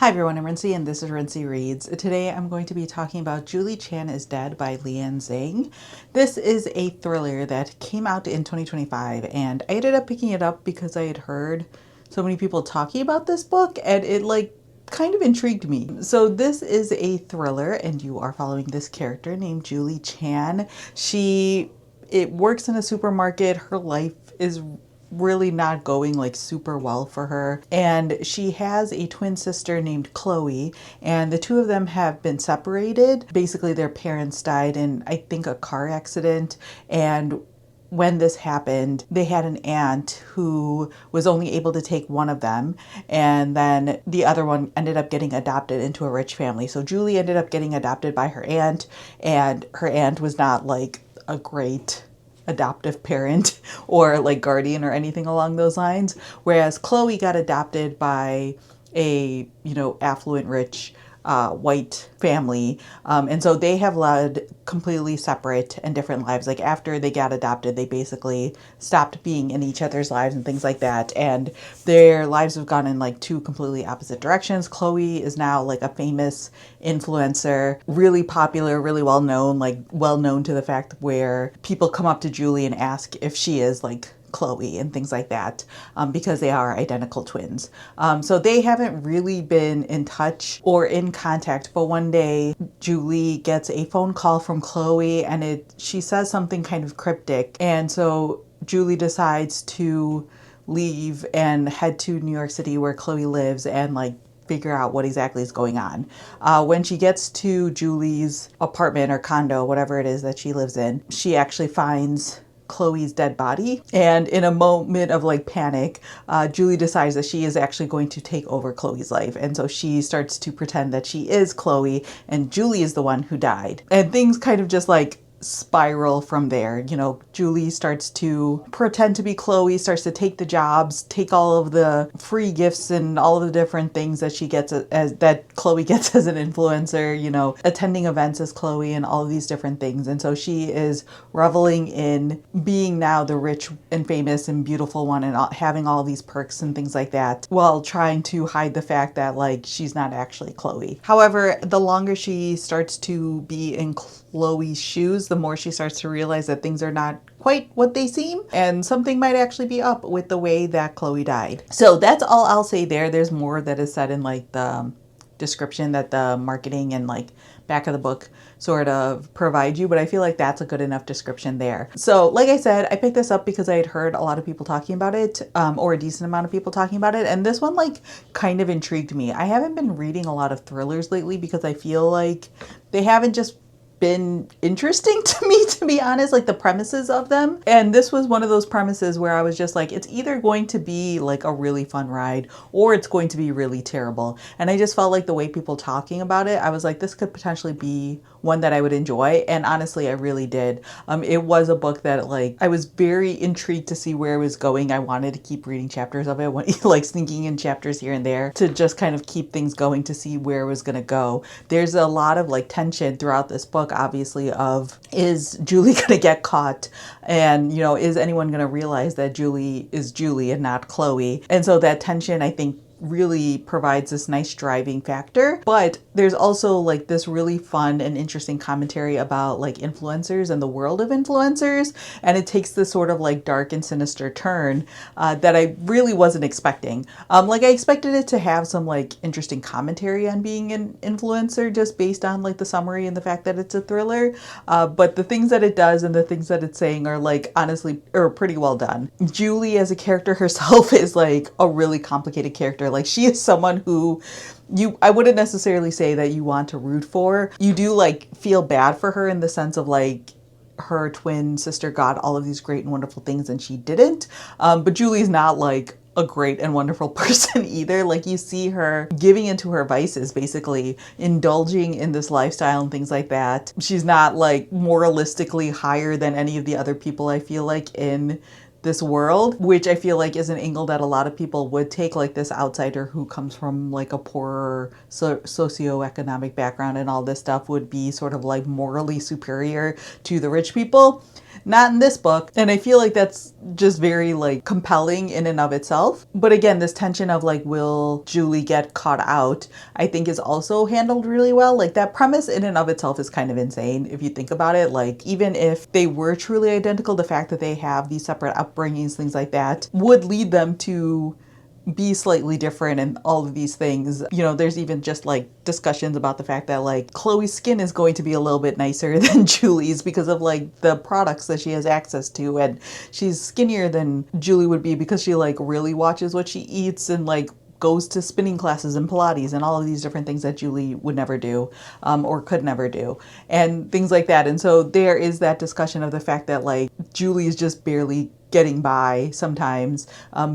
Hi everyone, I'm Rincey and this is Rincey Reads. Today I'm going to be talking about Julie Chan is Dead by Liann Zhang. This is a thriller that came out in 2025 and I ended up picking it up because I had heard so many people talking about this book and it kind of intrigued me. So this is a thriller and you are following this character named Julie Chan. It works in a supermarket. Her life is really not going super well for her, and she has a twin sister named Chloe, and the two of them have been separated. Basically their parents died in, I think, a car accident, and when this happened, they had an aunt who was only able to take one of them, and then the other one ended up getting adopted into a rich family. So Julie ended up getting adopted by her aunt, and her aunt was not a great adoptive parent or guardian or anything along those lines, whereas Chloe got adopted by a affluent rich white family, and so they have led completely separate and different lives. Like after they got adopted, they basically stopped being in each other's lives and things like that, and their lives have gone in two completely opposite directions. Chloe is now a famous influencer, really popular, really well known, well known to the fact where people come up to Julie and ask if she is Chloe and things like that, because they are identical twins. So they haven't really been in touch or in contact, but one day Julie gets a phone call from Chloe and she says something kind of cryptic, and so Julie decides to leave and head to New York City where Chloe lives and figure out what exactly is going on. When she gets to Julie's apartment or condo, whatever it is that she lives in, she actually finds Chloe's dead body, and in a moment of panic, Julie decides that she is actually going to take over Chloe's life, and so she starts to pretend that she is Chloe and Julie is the one who died, and things kind of just spiral from there. Julie starts to pretend to be Chloe, starts to take the jobs, take all of the free gifts and all of the different things that she gets as that Chloe gets as an influencer, attending events as Chloe and all of these different things. And so she is reveling in being now the rich and famous and beautiful one and having all these perks and things like that, while trying to hide the fact that she's not actually Chloe. However, the longer she starts to be in Chloe's shoes, the more she starts to realize that things are not quite what they seem, and something might actually be up with the way that Chloe died. So that's all I'll say there. There's more that is said in the description that the marketing and back of the book sort of provide you, but I feel like that's a good enough description there. So like I said, I picked this up because I had heard a lot of people talking about it, or a decent amount of people talking about it, and this one kind of intrigued me. I haven't been reading a lot of thrillers lately because I feel like they haven't just been interesting to me, to be honest, the premises of them. And this was one of those premises where I was just it's either going to be a really fun ride or it's going to be really terrible. And I just felt the way people talking about it, I was this could potentially be one that I would enjoy. And honestly, I really did. It was a book that I was very intrigued to see where it was going. I wanted to keep reading chapters of it, sneaking in chapters here and there to just kind of keep things going to see where it was going to go. There's a lot of tension throughout this book, obviously, of is Julie going to get caught, and is anyone going to realize that Julie is Julie and not Chloe? And so that tension, I think, really provides this nice driving factor. But there's also this really fun and interesting commentary about influencers and the world of influencers, and it takes this sort of dark and sinister turn that I really wasn't expecting. I expected it to have some interesting commentary on being an influencer just based on the summary and the fact that it's a thriller, but the things that it does and the things that it's saying are honestly are pretty well done. Julie as a character herself is a really complicated character. She is someone who I wouldn't necessarily say that you want to root for. You do feel bad for her in the sense of her twin sister got all of these great and wonderful things and she didn't. But Julie's not a great and wonderful person either. You see her giving into her vices, basically indulging in this lifestyle and things like that. She's not moralistically higher than any of the other people I feel in this world, which I feel like is an angle that a lot of people would take, like this outsider who comes from like a poorer socioeconomic background and all this stuff would be sort of like morally superior to the rich people. Not in this book. And I feel like that's just very like compelling in and of itself. But again, this tension of like, will Julie get caught out, I think is also handled really well. Like that premise in and of itself is kind of insane if you think about it. Like even if they were truly identical, the fact that they have these separate upbringings, things like that, would lead them to be slightly different and all of these things. You know, there's even just like discussions about the fact that like Chloe's skin is going to be a little bit nicer than Julie's because of like the products that she has access to, and she's skinnier than Julie would be because she like really watches what she eats and like goes to spinning classes and Pilates and all of these different things that Julie would never do, or could never do, and things like that. And so there is that discussion of the fact that like Julie is just barely getting by sometimes,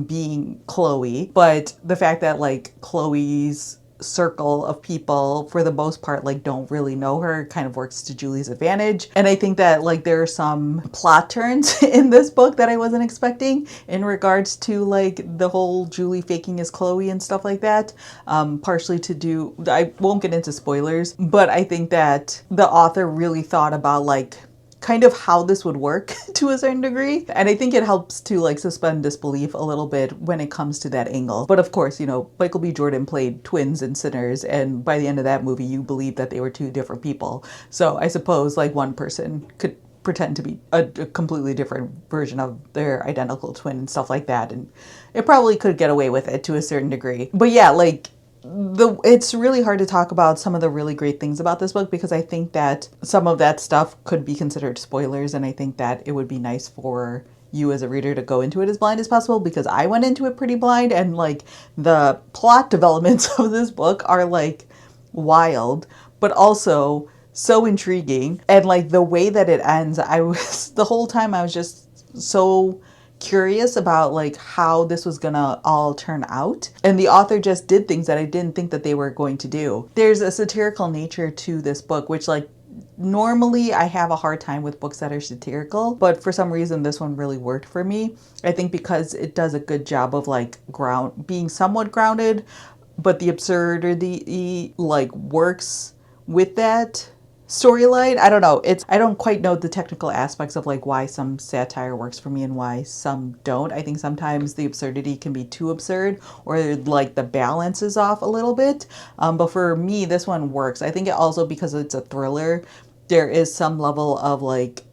being Chloe, but the fact that like Chloe's circle of people for the most part like don't really know her kind of works to Julie's advantage. And I think that like there are some plot turns in this book that I wasn't expecting in regards to like the whole Julie faking as Chloe and stuff like that, partially to do, I won't get into spoilers, but I think that the author really thought about like kind of how this would work to a certain degree. And I think it helps to like suspend disbelief a little bit when it comes to that angle. But of course, you know, Michael B. Jordan played twins in Sinners, and by the end of that movie, you believe that they were two different people. So I suppose like one person could pretend to be a completely different version of their identical twin and stuff like that. And it probably could get away with it to a certain degree. But yeah, like it's really hard to talk about some of the really great things about this book because I think that some of that stuff could be considered spoilers, and I think that it would be nice for you as a reader to go into it as blind as possible, because I went into it pretty blind, and like the plot developments of this book are like wild, but also so intriguing. And like the way that it ends, I was the whole time I was just so curious about like how this was gonna all turn out, and the author just did things that I didn't think that they were going to do. There's a satirical nature to this book, which like normally I have a hard time with books that are satirical, but for some reason this one really worked for me. I think because it does a good job of like being somewhat grounded, but the absurdity like works with that storyline. I don't know. I don't quite know the technical aspects of like why some satire works for me and why some don't. I think sometimes the absurdity can be too absurd, or like the balance is off a little bit. But for me, this one works. I think it also, because it's a thriller, there is some level of like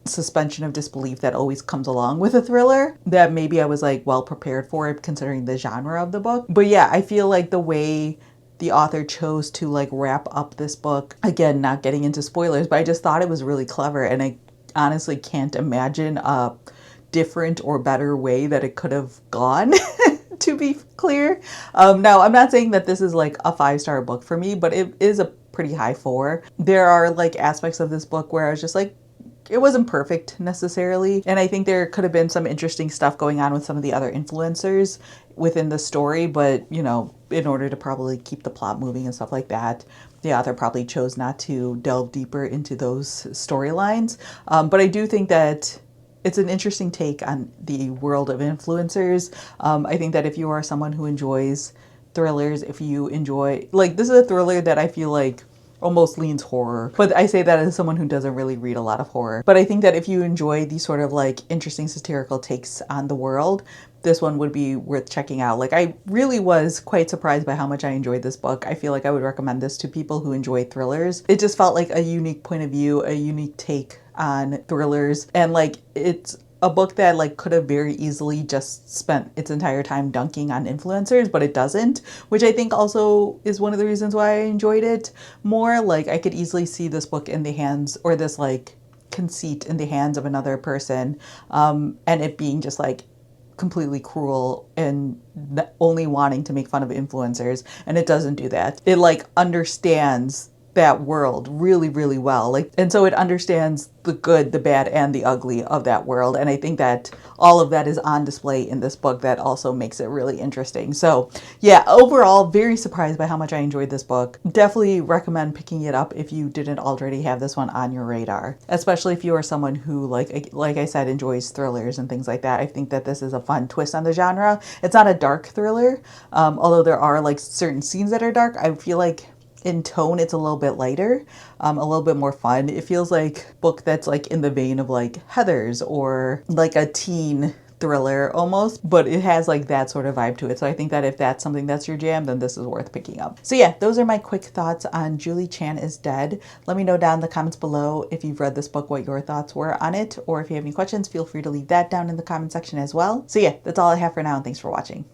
suspension of disbelief that always comes along with a thriller that maybe I was like well prepared for it considering the genre of the book. But yeah, I feel like the way the author chose to like wrap up this book, again, not getting into spoilers, but I just thought it was really clever, and I honestly can't imagine a different or better way that it could have gone. To be clear. Now, I'm not saying that this is like a 5-star book for me, but it is a pretty high 4. There are like aspects of this book where I was just like, it wasn't perfect necessarily. And I think there could have been some interesting stuff going on with some of the other influencers within the story. But, you know, in order to probably keep the plot moving and stuff like that, the author probably chose not to delve deeper into those storylines. But I do think that it's an interesting take on the world of influencers. I think that if you are someone who enjoys thrillers, if you enjoy, like, this is a thriller that I feel like almost leans horror, but I say that as someone who doesn't really read a lot of horror. But I think that if you enjoy these sort of like interesting satirical takes on the world, this one would be worth checking out. Like, I really was quite surprised by how much I enjoyed this book. I feel like I would recommend this to people who enjoy thrillers. It just felt like a unique point of view, a unique take on thrillers, and like it's a book that like could have very easily just spent its entire time dunking on influencers, but it doesn't, which I think also is one of the reasons why I enjoyed it more. Like, I could easily see this book in the hands, or this like conceit in the hands of another person, and it being just like completely cruel and only wanting to make fun of influencers, and it doesn't do that. It like understands that world really, really well. Like, and so it understands the good, the bad, and the ugly of that world. And I think that all of that is on display in this book. That also makes it really interesting. So yeah, overall, very surprised by how much I enjoyed this book. Definitely recommend picking it up if you didn't already have this one on your radar, especially if you are someone who, like I said, enjoys thrillers and things like that. I think that this is a fun twist on the genre. It's not a dark thriller, although there are like certain scenes that are dark. I feel like in tone it's a little bit lighter, a little bit more fun. It feels like a book that's like in the vein of like Heathers or like a teen thriller almost, but it has like that sort of vibe to it. So I think that if that's something that's your jam, then this is worth picking up. So yeah, those are my quick thoughts on Julie Chan is Dead. Let me know down in the comments below if you've read this book, what your thoughts were on it, or if you have any questions, feel free to leave that down in the comment section as well. So yeah, that's all I have for now, and thanks for watching.